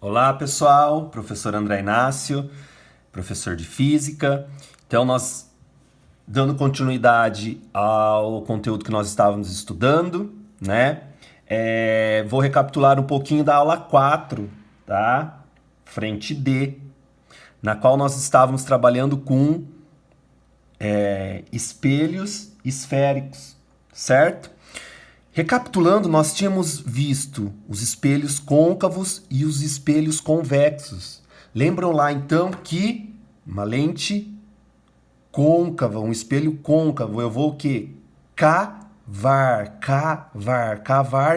Olá pessoal, professor André Inácio, professor de Física. Então nós, dando continuidade ao conteúdo que nós estávamos estudando, né? Vou recapitular um pouquinho da aula 4, tá? Frente D, na qual nós estávamos trabalhando com espelhos esféricos, certo? Recapitulando, nós tínhamos visto os espelhos côncavos e os espelhos convexos. Lembram lá então que uma lente côncava, um espelho côncavo, eu vou o quê? Cavar.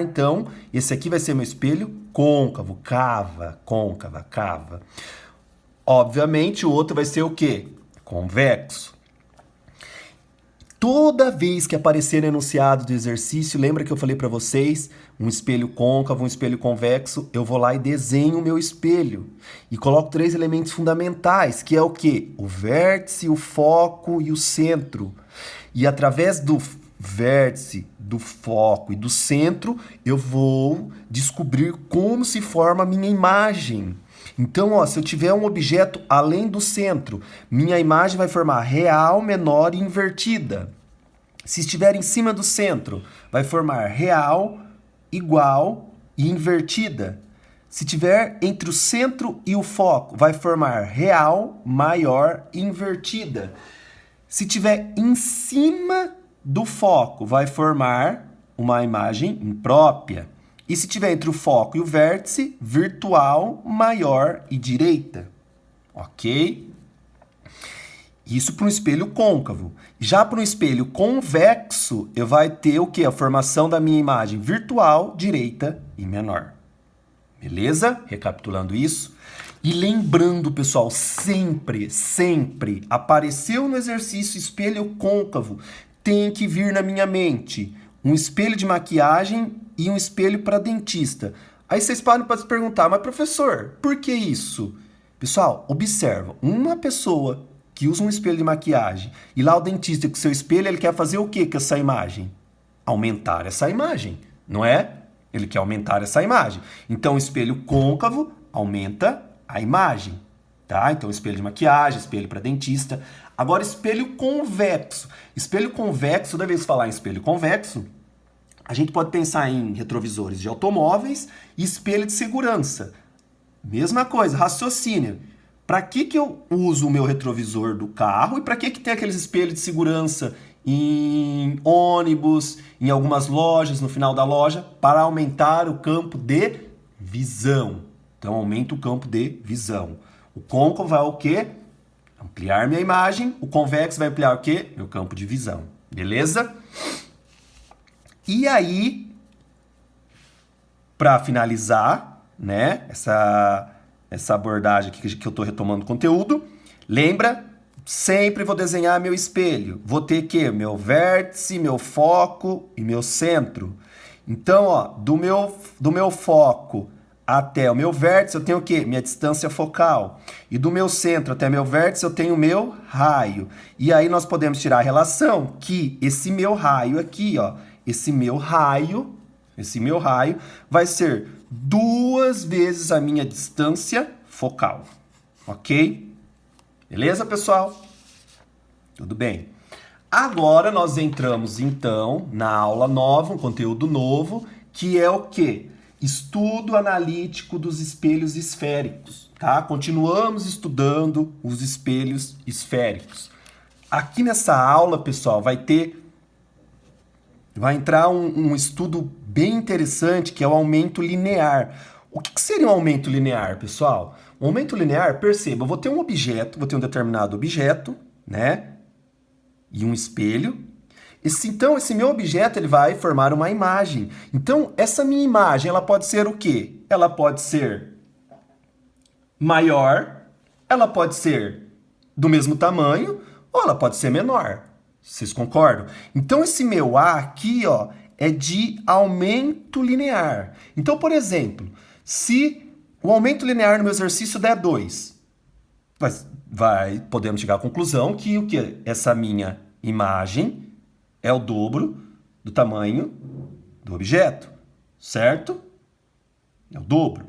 Então, esse aqui vai ser meu espelho côncavo, cava, côncava, cava. Obviamente, o outro vai ser o quê? Convexo. Toda vez que aparecer no enunciado do exercício, lembra que eu falei para vocês, um espelho côncavo, um espelho convexo, eu vou lá e desenho o meu espelho. E coloco 3 elementos fundamentais, que é o quê? O vértice, o foco e o centro. E através do vértice, do foco e do centro, eu vou descobrir como se forma a minha imagem. Então, ó, se eu tiver um objeto além do centro, minha imagem vai formar real, menor e invertida. Se estiver em cima do centro, vai formar real, igual e invertida. Se estiver entre o centro e o foco, vai formar real, maior e invertida. Se estiver em cima do foco, vai formar uma imagem imprópria. E se tiver entre o foco e o vértice, virtual, maior e direita. Ok? Isso para um espelho côncavo. Já para um espelho convexo, eu vai ter o quê? A formação da minha imagem virtual, direita e menor. Beleza? Recapitulando isso. E lembrando, pessoal, sempre apareceu no exercício espelho côncavo, tem que vir na minha mente um espelho de maquiagem e um espelho para dentista. Aí vocês podem se perguntar, mas professor, por que isso? Pessoal, observa, uma pessoa que usa um espelho de maquiagem e lá o dentista com seu espelho, ele quer fazer o que com essa imagem? Aumentar essa imagem, não é? Ele quer aumentar essa imagem. Então, o espelho côncavo aumenta a imagem, tá? Então, espelho de maquiagem, espelho para dentista. Agora, espelho convexo. Espelho convexo, toda vez que falar em espelho convexo, a gente pode pensar em retrovisores de automóveis e espelho de segurança. Mesma coisa, raciocínio. Para que eu uso o meu retrovisor do carro e para que tem aqueles espelhos de segurança em ônibus, em algumas lojas, no final da loja? Para aumentar o campo de visão. Então, aumenta o campo de visão. O côncavo vai o quê? Ampliar minha imagem. O convexo vai ampliar o quê? Meu campo de visão. Beleza? E aí, para finalizar, né, essa abordagem aqui que eu estou retomando o conteúdo, lembra? Sempre vou desenhar meu espelho. Vou ter que meu vértice, meu foco e meu centro. Então, ó, do meu foco até o meu vértice, eu tenho o quê? Minha distância focal. E do meu centro até meu vértice, eu tenho o meu raio. E aí nós podemos tirar a relação que esse meu raio aqui, ó, esse meu raio vai ser 2 vezes a minha distância focal. Ok? Beleza, pessoal? Tudo bem. Agora nós entramos, então, na aula nova, um conteúdo novo, que é o quê? Estudo analítico dos espelhos esféricos, tá? Continuamos estudando os espelhos esféricos. Aqui nessa aula, pessoal, vai entrar um estudo bem interessante, que é o aumento linear. O que seria um aumento linear, pessoal? Um aumento linear, perceba, eu vou ter um objeto, vou ter um determinado objeto, né? E um espelho. Então, esse meu objeto ele vai formar uma imagem. Então, essa minha imagem, ela pode ser o quê? Ela pode ser maior, ela pode ser do mesmo tamanho, ou ela pode ser menor. Vocês concordam? Então, esse meu A aqui, ó, é de aumento linear. Então, por exemplo, se o aumento linear no meu exercício der 2, podemos chegar à conclusão que o que? Essa minha imagem é o dobro do tamanho do objeto, certo? É o dobro.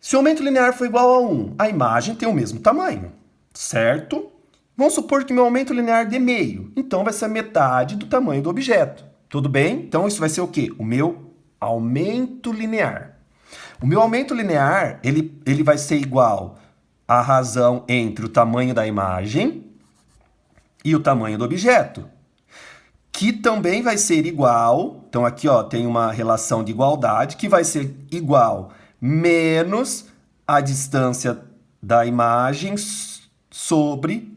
Se o aumento linear for igual a 1, a imagem tem o mesmo tamanho, certo? Vamos supor que meu aumento linear dê meio, então vai ser a metade do tamanho do objeto. Tudo bem? Então isso vai ser o quê? O meu aumento linear. O meu aumento linear, ele vai ser igual à razão entre o tamanho da imagem e o tamanho do objeto, que também vai ser igual, então aqui ó, tem uma relação de igualdade, que vai ser igual menos a distância da imagem sobre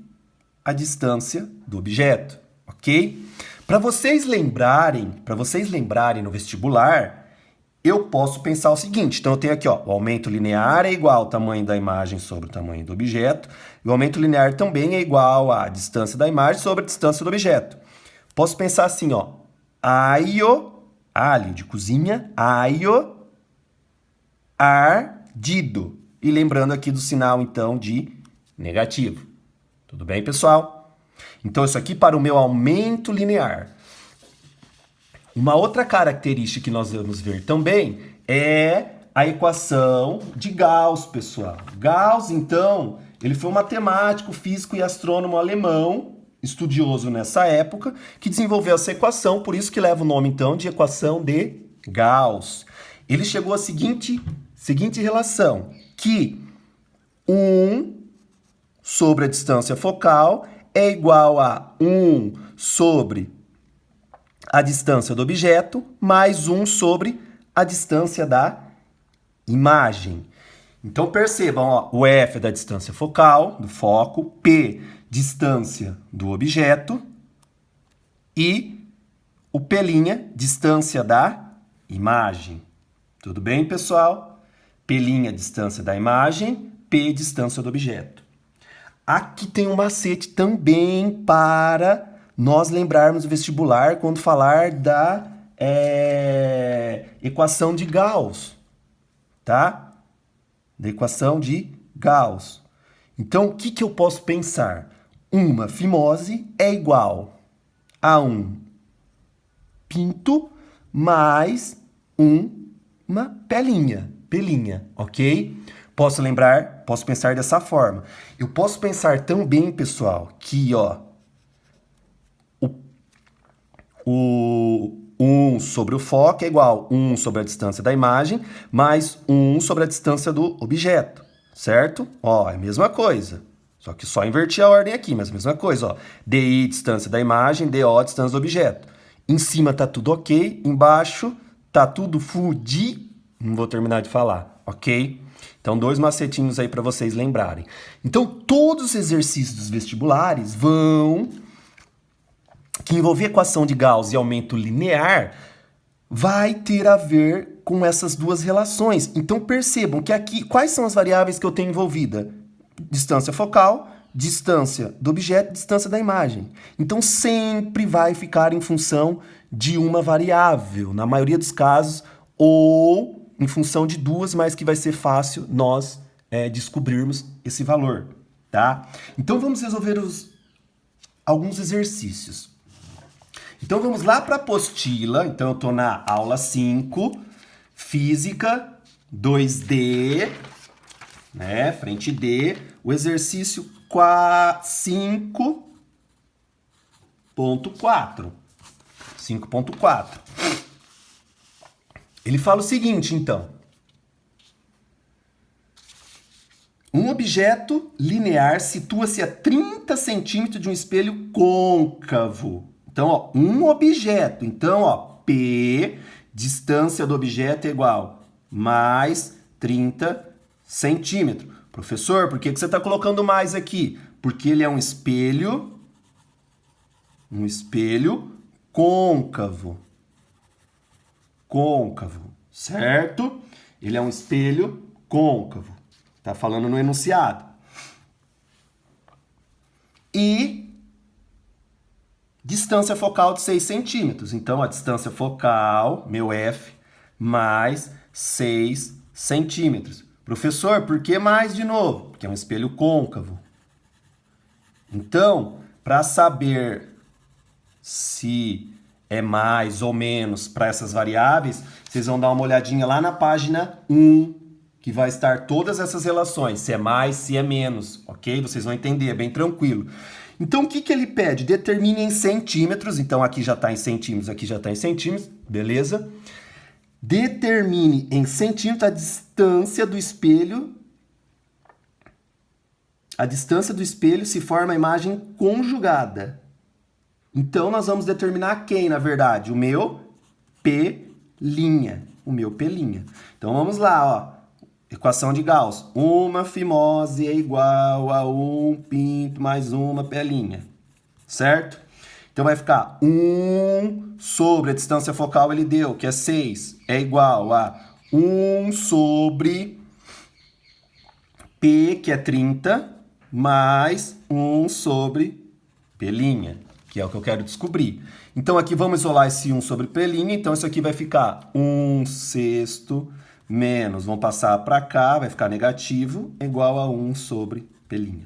a distância do objeto, ok? Para vocês lembrarem no vestibular, eu posso pensar o seguinte, então eu tenho aqui, ó, o aumento linear é igual ao tamanho da imagem sobre o tamanho do objeto, e o aumento linear também é igual à distância da imagem sobre a distância do objeto. Posso pensar assim, ó, alho de cozinha, aio, ardido. E lembrando aqui do sinal, então, de negativo. Tudo bem, pessoal? Então, isso aqui para o meu aumento linear. Uma outra característica que nós vamos ver também é a equação de Gauss, pessoal. Gauss, então, ele foi um matemático, físico e astrônomo alemão, estudioso nessa época, que desenvolveu essa equação, por isso que leva o nome, então, de equação de Gauss. Ele chegou à seguinte relação, que 1 sobre a distância focal é igual a 1 sobre a distância do objeto, mais 1 sobre a distância da imagem. Então percebam, ó, o F é da distância focal, do foco, P, distância do objeto, e o P', distância da imagem. Tudo bem, pessoal? P', distância da imagem, P, distância do objeto. Aqui tem um macete também para nós lembrarmos do vestibular quando falar da equação de Gauss, tá? Da equação de Gauss. Então, o que eu posso pensar? Uma fimose é igual a um pinto mais uma pelinha, ok? Posso pensar dessa forma. Eu posso pensar também, pessoal, que ó, o 1 sobre o foco é igual a 1 sobre a distância da imagem, mais 1 sobre a distância do objeto, certo? Ó, é a mesma coisa. Só que só inverti a ordem aqui, mas a mesma coisa, ó. DI, distância da imagem, DO, distância do objeto. Em cima tá tudo ok, embaixo tá tudo fudi. Não vou terminar de falar, ok? Então, 2 macetinhos aí para vocês lembrarem. Então, todos os exercícios dos vestibulares que envolver equação de Gauss e aumento linear, vai ter a ver com essas duas relações. Então, percebam que aqui, quais são as variáveis que eu tenho envolvida? Distância focal, distância do objeto, distância da imagem. Então, sempre vai ficar em função de uma variável, na maioria dos casos, ou em função de duas, mas que vai ser fácil nós descobrirmos esse valor, tá? Então, vamos resolver alguns exercícios. Então, vamos lá para a apostila. Então, eu estou na aula 5, Física 2D, né? Frente D, o exercício 5.4. 5.4. Ele fala o seguinte, então. Um objeto linear situa-se a 30 centímetros de um espelho côncavo. Então, ó, um objeto. Então, ó, P, distância do objeto é igual mais 30 centímetros. Professor, por que você está colocando mais aqui? Porque ele é um espelho côncavo. Côncavo, certo? Ele é um espelho côncavo. Tá falando no enunciado. E distância focal de 6 centímetros. Então, a distância focal, meu F, mais 6 centímetros. Professor, por que mais de novo? Porque é um espelho côncavo. Então, para saber se é mais ou menos para essas variáveis, vocês vão dar uma olhadinha lá na página 1 que vai estar todas essas relações, se é mais, se é menos, ok? Vocês vão entender, é bem tranquilo. Então, o que que ele pede? Determine em centímetros, então aqui já está em centímetros, aqui já está em centímetros, beleza? Determine em centímetros a distância do espelho. A distância do espelho se forma a imagem conjugada. Então, nós vamos determinar quem, na verdade? O meu P'. O meu P'. Então, vamos lá, ó. Equação de Gauss. Uma fimose é igual a um pinto mais uma P'. Certo? Então, vai ficar 1 sobre a distância focal ele deu, que é 6, é igual a 1 sobre P, que é 30, mais 1 sobre P', que é o que eu quero descobrir. Então, aqui vamos isolar esse 1 sobre P', então isso aqui vai ficar 1/6 menos, vamos passar para cá, vai ficar negativo, igual a 1 sobre P'.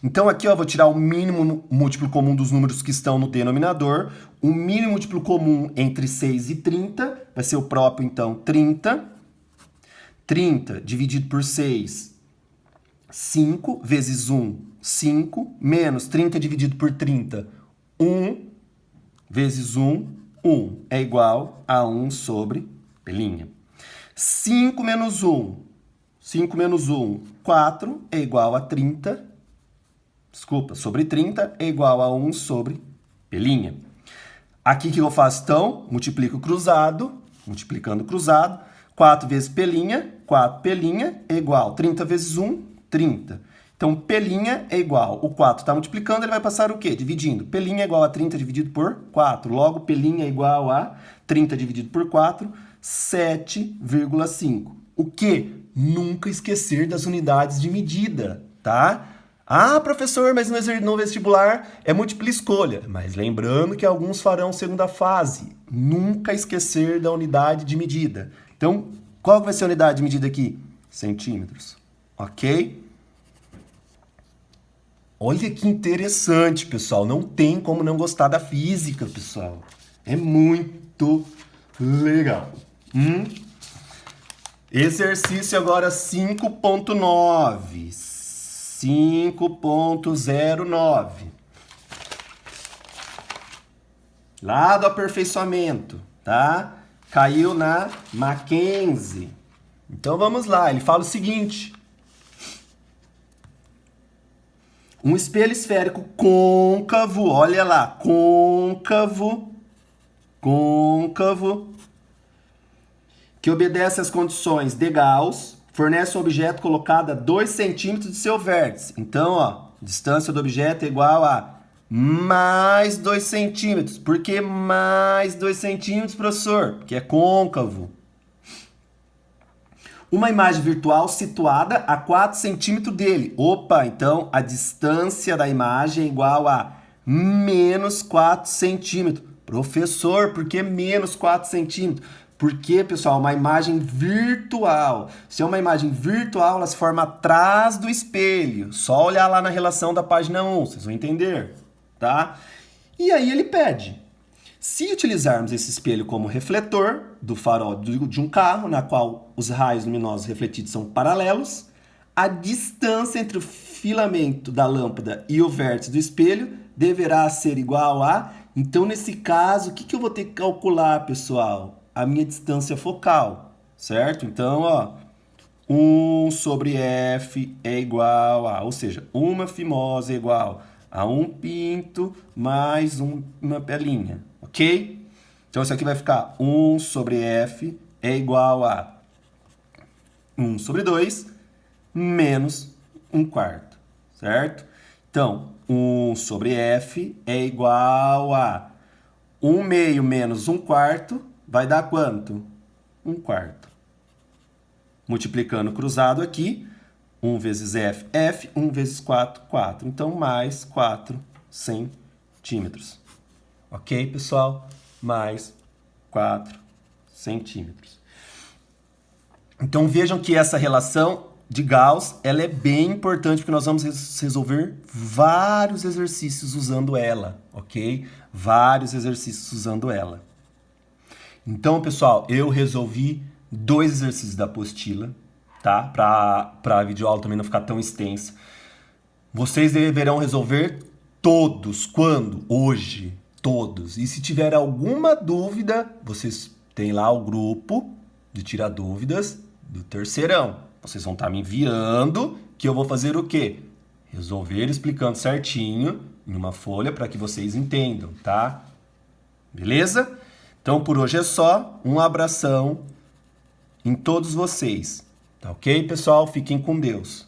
Então, aqui eu vou tirar o mínimo múltiplo comum dos números que estão no denominador. O mínimo múltiplo comum entre 6 e 30 vai ser o próprio, então, 30. 30 dividido por 6, 5, vezes 1, 5, menos 30 dividido por 30, 1, vezes 1, 1, é igual a 1 sobre P'. 5 menos 1, 5 menos 1, 4, é igual a 30, sobre 30 é igual a 1 sobre P'. Aqui o que eu faço, então? Multiplico cruzado, multiplicando cruzado, 4 vezes P', 4 P' é igual a 30 vezes 1, 30. Então, P' é igual, o 4 está multiplicando, ele vai passar o quê? Dividindo. P' é igual a 30 dividido por 4. Logo, P' é igual a 30 dividido por 4, 7,5. O que? Nunca esquecer das unidades de medida, tá? Ah, professor, mas no vestibular é múltipla escolha. Mas lembrando que alguns farão segunda fase. Nunca esquecer da unidade de medida. Então, qual vai ser a unidade de medida aqui? Centímetros. Ok? Olha que interessante, pessoal. Não tem como não gostar da física, pessoal. É muito legal. Exercício agora 5.9. 5.09. Lá do aperfeiçoamento, tá? Caiu na Mackenzie. Então vamos lá, ele fala o seguinte. Um espelho esférico côncavo, olha lá, côncavo, que obedece às condições de Gauss, fornece um objeto colocado a 2 centímetros de seu vértice. Então, ó, distância do objeto é igual a mais 2 centímetros. Por que mais 2 centímetros, professor? Porque é côncavo. Uma imagem virtual situada a 4 centímetros dele. Opa, então a distância da imagem é igual a menos 4 centímetros. Professor, por que menos 4 centímetros? Porque, pessoal, uma imagem virtual. Se é uma imagem virtual, ela se forma atrás do espelho. Só olhar lá na relação da página 1, vocês vão entender, tá? E aí ele pede. Se utilizarmos esse espelho como refletor do farol de um carro, na qual os raios luminosos refletidos são paralelos, a distância entre o filamento da lâmpada e o vértice do espelho deverá ser igual a... Então, nesse caso, o que eu vou ter que calcular, pessoal? A minha distância focal, certo? Então, ó, 1 sobre F é igual a... Ou seja, uma fimose é igual a um pinto mais uma P'. Ok? Então, isso aqui vai ficar 1 sobre F é igual a 1 sobre 2 menos 1/4, certo? Então, 1 sobre F é igual a 1/2 menos 1/4 vai dar quanto? 1/4. Multiplicando cruzado aqui, 1 vezes F, F, 1 vezes 4, 4. Então, mais 4 centímetros. Ok, pessoal? Mais 4 centímetros. Então, vejam que essa relação de Gauss, ela é bem importante, porque nós vamos resolver vários exercícios usando ela, ok? Vários exercícios usando ela. Então, pessoal, eu resolvi 2 exercícios da apostila, tá? Para a videoaula também não ficar tão extensa. Vocês deverão resolver todos. Quando? Hoje. Todos. E se tiver alguma dúvida, vocês têm lá o grupo de tirar dúvidas do terceirão. Vocês vão estar me enviando, que eu vou fazer o quê? Resolver explicando certinho em uma folha para que vocês entendam, tá? Beleza? Então por hoje é só. Um abração em todos vocês. Tá ok, pessoal? Fiquem com Deus.